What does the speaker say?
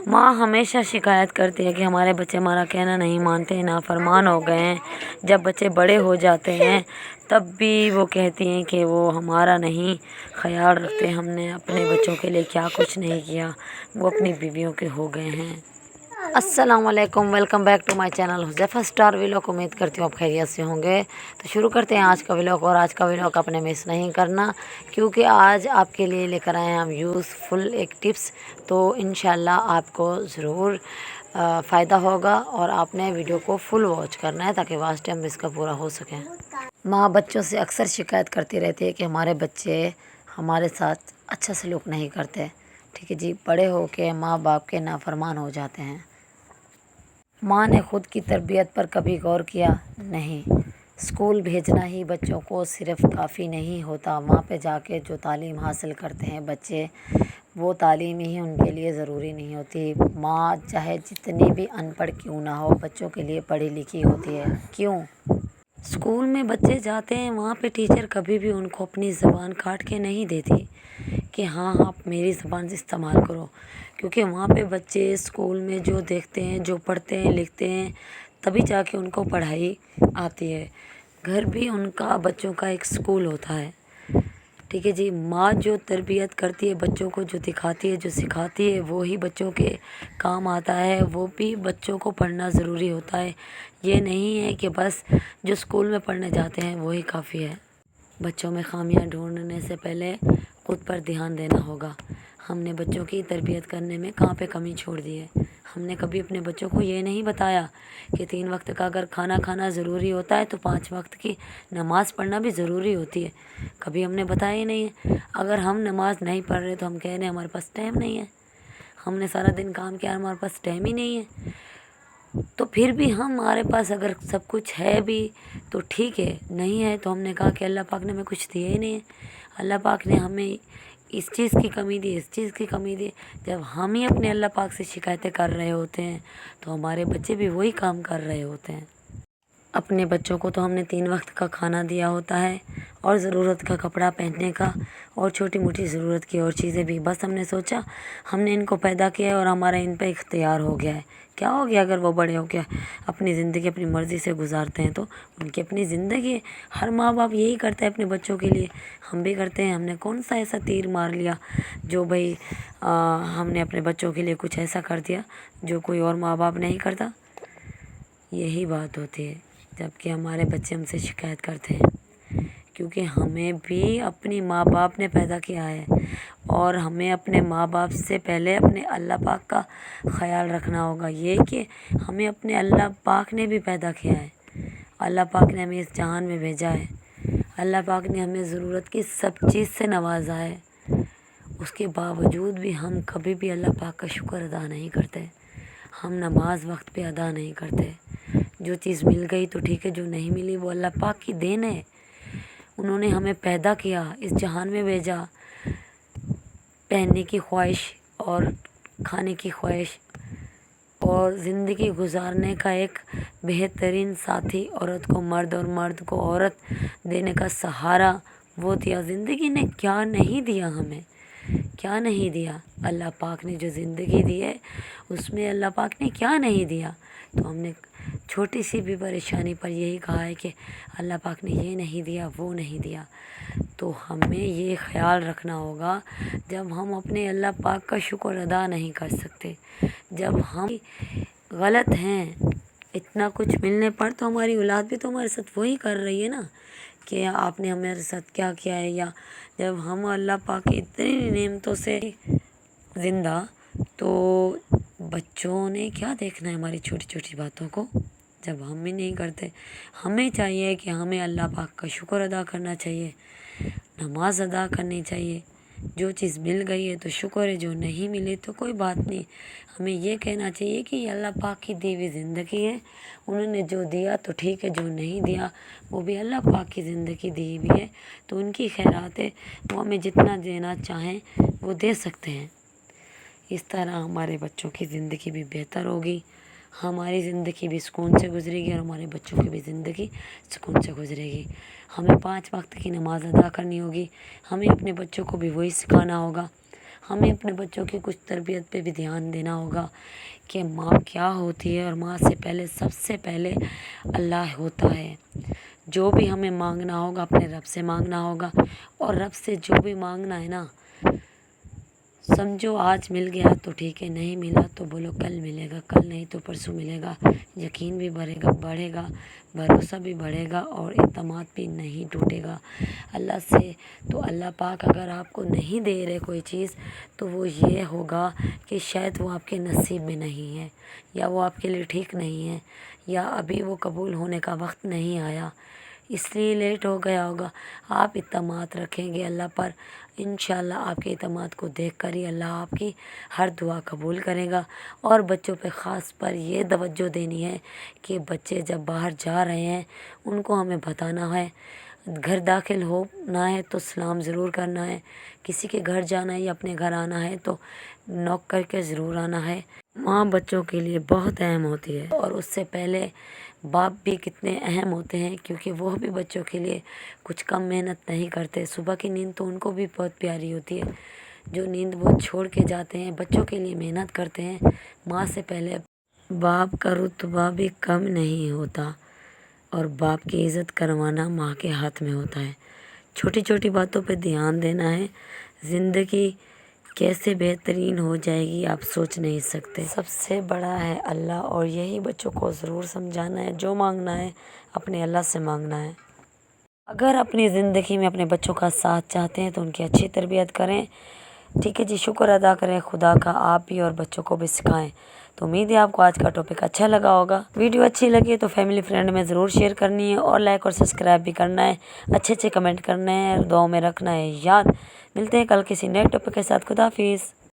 ماں ہمیشہ شکایت کرتی ہے کہ ہمارے بچے ہمارا کہنا نہیں مانتے، نافرمان ہو گئے ہیں۔ جب بچے بڑے ہو جاتے ہیں تب بھی وہ کہتی ہیں کہ وہ ہمارا نہیں خیال رکھتے، ہم نے اپنے بچوں کے لیے کیا کچھ نہیں کیا، وہ اپنی بیویوں کے ہو گئے ہیں۔ السلام علیکم، welcome back to my channel Huzaifa star vlog. امید کرتی ہوں آپ خیریت سے ہوں گے۔ تو شروع کرتے ہیں آج کا ولاگ، اور آج کا ولاگ آپ نے مس نہیں کرنا، کیونکہ آج آپ کے لیے لے کر آئے ہیں ہم یوزفل ایک ٹپس۔ تو انشاءاللہ آپ کو ضرور فائدہ ہوگا، اور آپ نے ویڈیو کو فل واچ کرنا ہے تاکہ واچ ٹائم اس کا پورا ہو سکے۔ ماں بچوں سے اکثر شکایت کرتی رہتی ہے کہ ہمارے بچے ہمارے ساتھ اچھا سلوک نہیں کرتے، ٹھیک ہے جی، بڑے ہو کے ماں باپ کے نافرمان ہو جاتے ہیں۔ ماں نے خود کی تربیت پر کبھی غور کیا نہیں؟ اسکول بھیجنا ہی بچوں کو صرف کافی نہیں ہوتا، وہاں پہ جا کے جو تعلیم حاصل کرتے ہیں بچے، وہ تعلیم ہی ان کے لیے ضروری نہیں ہوتی۔ ماں چاہے جتنی بھی ان پڑھ کیوں نہ ہو، بچوں کے لیے پڑھی لکھی ہوتی ہے۔ کیوں؟ اسکول میں بچے جاتے ہیں، وہاں پہ ٹیچر کبھی بھی ان کو اپنی زبان کاٹ کے نہیں دیتی کہ ہاں آپ میری زبان استعمال کرو، کیونکہ وہاں پہ بچے اسکول میں جو دیکھتے ہیں، جو پڑھتے ہیں لکھتے ہیں، تبھی جا کے ان کو پڑھائی آتی ہے۔ گھر بھی ان کا بچوں کا ایک اسکول ہوتا ہے، ٹھیک ہے جی۔ ماں جو تربیت کرتی ہے بچوں کو، جو دکھاتی ہے، جو سکھاتی ہے، وہی بچوں کے کام آتا ہے۔ وہ بھی بچوں کو پڑھنا ضروری ہوتا ہے، یہ نہیں ہے کہ بس جو اسکول میں پڑھنے جاتے ہیں وہی کافی ہے۔ بچوں میں خامیاں ڈھونڈنے سے پہلے خود پر دھیان دینا ہوگا۔ ہم نے بچوں کی تربیت کرنے میں کہاں پہ کمی چھوڑ دی ہے؟ ہم نے کبھی اپنے بچوں کو یہ نہیں بتایا کہ 3 وقت کا اگر کھانا کھانا ضروری ہوتا ہے تو 5 وقت کی نماز پڑھنا بھی ضروری ہوتی ہے، کبھی ہم نے بتایا ہی نہیں ہے۔ اگر ہم نماز نہیں پڑھ رہے تو ہم کہہ رہے ہیں ہمارے پاس ٹائم نہیں ہے، ہم نے سارا دن کام کیا، ہمارے پاس ٹائم ہی نہیں ہے۔ تو پھر بھی ہمارے پاس اگر سب کچھ ہے بھی تو ٹھیک ہے، نہیں ہے تو ہم نے کہا کہ اللہ پاک نے ہمیں کچھ دیا ہی نہیں ہے، اللہ پاک نے ہمیں اس چیز کی کمی دی، اس چیز کی کمی دی۔ جب ہم ہی اپنے اللہ پاک سے شکایتیں کر رہے ہوتے ہیں تو ہمارے بچے بھی وہی کام کر رہے ہوتے ہیں۔ اپنے بچوں کو تو ہم نے 3 وقت کا کھانا دیا ہوتا ہے، اور ضرورت کا کپڑا پہننے کا، اور چھوٹی موٹی ضرورت کی اور چیزیں بھی۔ بس ہم نے سوچا ہم نے ان کو پیدا کیا ہے اور ہمارا ان پہ اختیار ہو گیا ہے۔ کیا ہو گیا اگر وہ بڑے ہو کے اپنی زندگی اپنی مرضی سے گزارتے ہیں؟ تو ان کی اپنی زندگی ہے، ہر ماں باپ یہی کرتا ہے اپنے بچوں کے لیے، ہم بھی کرتے ہیں۔ ہم نے کون سا ایسا تیر مار لیا جو بھائی ہم نے اپنے بچوں کے لیے کچھ ایسا کر دیا جو کوئی اور ماں باپ نہیں کرتا؟ یہی بات ہوتی ہے جب کہ ہمارے بچے ہم سے شکایت کرتے ہیں، کیونکہ ہمیں بھی اپنی ماں باپ نے پیدا کیا ہے، اور ہمیں اپنے ماں باپ سے پہلے اپنے اللہ پاک کا خیال رکھنا ہوگا۔ یہ کہ ہمیں اپنے اللہ پاک نے بھی پیدا کیا ہے، اللہ پاک نے ہمیں اس جہان میں بھیجا ہے، اللہ پاک نے ہمیں ضرورت کی سب چیز سے نوازا ہے، اس کے باوجود بھی ہم کبھی بھی اللہ پاک کا شکر ادا نہیں کرتے۔ ہم نماز وقت پہ ادا نہیں کرتے۔ جو چیز مل گئی تو ٹھیک ہے، جو نہیں ملی وہ اللہ پاک کی دین ہے۔ انہوں نے ہمیں پیدا کیا، اس جہان میں بھیجا، پہننے کی خواہش اور کھانے کی خواہش اور زندگی گزارنے کا ایک بہترین ساتھی عورت کو مرد، اور مرد کو عورت دینے کا سہارا وہ دیا۔ زندگی نے کیا نہیں دیا ہمیں، کیا نہیں دیا؟ اللہ پاک نے جو زندگی دی ہے اس میں اللہ پاک نے کیا نہیں دیا؟ تو ہم نے چھوٹی سی بھی پریشانی پر یہی کہا ہے کہ اللہ پاک نے یہ نہیں دیا، وہ نہیں دیا۔ تو ہمیں یہ خیال رکھنا ہوگا، جب ہم اپنے اللہ پاک کا شکر ادا نہیں کر سکتے، جب ہم غلط ہیں، اتنا کچھ ملنے پر تو ہماری اولاد بھی تو ہمارے ساتھ وہی کر رہی ہے نا کہ آپ نے ہمارے ساتھ کیا کیا ہے۔ یا جب ہم اللہ پاک کی اتنی نعمتوں سے زندہ، تو بچوں نے کیا دیکھنا ہے ہماری چھوٹی چھوٹی باتوں کو؟ جب ہم بھی نہیں کرتے، ہمیں چاہیے کہ ہمیں اللہ پاک کا شکر ادا کرنا چاہیے، نماز ادا کرنی چاہیے۔ جو چیز مل گئی ہے تو شکر ہے، جو نہیں ملی تو کوئی بات نہیں۔ ہمیں یہ کہنا چاہیے کہ یہ اللہ پاک کی دی ہوئی زندگی ہے، انہوں نے جو دیا تو ٹھیک ہے، جو نہیں دیا وہ بھی اللہ پاک کی زندگی دی ہوئی ہے، تو ان کی خیرات ہے، وہ ہمیں جتنا دینا چاہیں وہ دے سکتے ہیں۔ اس طرح ہمارے بچوں کی زندگی بھی بہتر ہوگی، ہماری زندگی بھی سکون سے گزرے گی، اور ہمارے بچوں کی بھی زندگی سکون سے گزرے گی۔ ہمیں 5 وقت کی نماز ادا کرنی ہوگی، ہمیں اپنے بچوں کو بھی وہی سکھانا ہوگا۔ ہمیں اپنے بچوں کی کچھ تربیت پہ بھی دھیان دینا ہوگا کہ ماں کیا ہوتی ہے، اور ماں سے پہلے سب سے پہلے اللہ ہوتا ہے۔ جو بھی ہمیں مانگنا ہوگا اپنے رب سے مانگنا ہوگا، اور رب سے جو بھی مانگنا ہے نا، سمجھو آج مل گیا تو ٹھیک ہے، نہیں ملا تو بولو کل ملے گا، کل نہیں تو پرسوں ملے گا۔ یقین بھی بڑھے گا، بھروسہ بھی بڑھے گا، اور اعتماد بھی نہیں ٹوٹے گا اللہ سے۔ تو اللہ پاک اگر آپ کو نہیں دے رہے کوئی چیز، تو وہ یہ ہوگا کہ شاید وہ آپ کے نصیب میں نہیں ہے، یا وہ آپ کے لیے ٹھیک نہیں ہے، یا ابھی وہ قبول ہونے کا وقت نہیں آیا، اس لیے لیٹ ہو گیا ہوگا۔ آپ اعتماد رکھیں گے اللہ پر، انشاءاللہ آپ کے اعتماد کو دیکھ کر ہی اللہ آپ کی ہر دعا قبول کرے گا۔ اور بچوں پہ خاص پر یہ توجہ دینی ہے کہ بچے جب باہر جا رہے ہیں ان کو ہمیں بتانا ہے، گھر داخل ہونا ہے تو سلام ضرور کرنا ہے، کسی کے گھر جانا ہے یا اپنے گھر آنا ہے تو نوک کر کے ضرور آنا ہے۔ ماں بچوں کے لیے بہت اہم ہوتی ہے، اور اس سے پہلے باپ بھی کتنے اہم ہوتے ہیں، کیونکہ وہ بھی بچوں کے لیے کچھ کم محنت نہیں کرتے۔ صبح کی نیند تو ان کو بھی بہت پیاری ہوتی ہے، جو نیند وہ چھوڑ کے جاتے ہیں، بچوں کے لیے محنت کرتے ہیں۔ ماں سے پہلے باپ کا رتبہ بھی کم نہیں ہوتا، اور باپ کی عزت کروانا ماں کے ہاتھ میں ہوتا ہے۔ چھوٹی چھوٹی باتوں پہ دھیان دینا ہے، زندگی کیسے بہترین ہو جائے گی آپ سوچ نہیں سکتے۔ سب سے بڑا ہے اللہ، اور یہی بچوں کو ضرور سمجھانا ہے، جو مانگنا ہے اپنے اللہ سے مانگنا ہے۔ اگر اپنی زندگی میں اپنے بچوں کا ساتھ چاہتے ہیں تو ان کی اچھی تربیت کریں۔ ٹھیک ہے جی، شکر ادا کریں خدا کا، آپ بھی اور بچوں کو بھی سکھائیں۔ تو امید ہے آپ کو آج کا ٹاپک اچھا لگا ہوگا۔ ویڈیو اچھی لگی تو فیملی فرینڈ میں ضرور شیئر کرنی ہے، اور لائک اور سبسکرائب بھی کرنا ہے، اچھے کمنٹ کرنے ہیں، دعاؤں میں رکھنا ہے یاد۔ ملتے ہیں کل کسی نئے ٹاپک کے ساتھ۔ خدا حافظ۔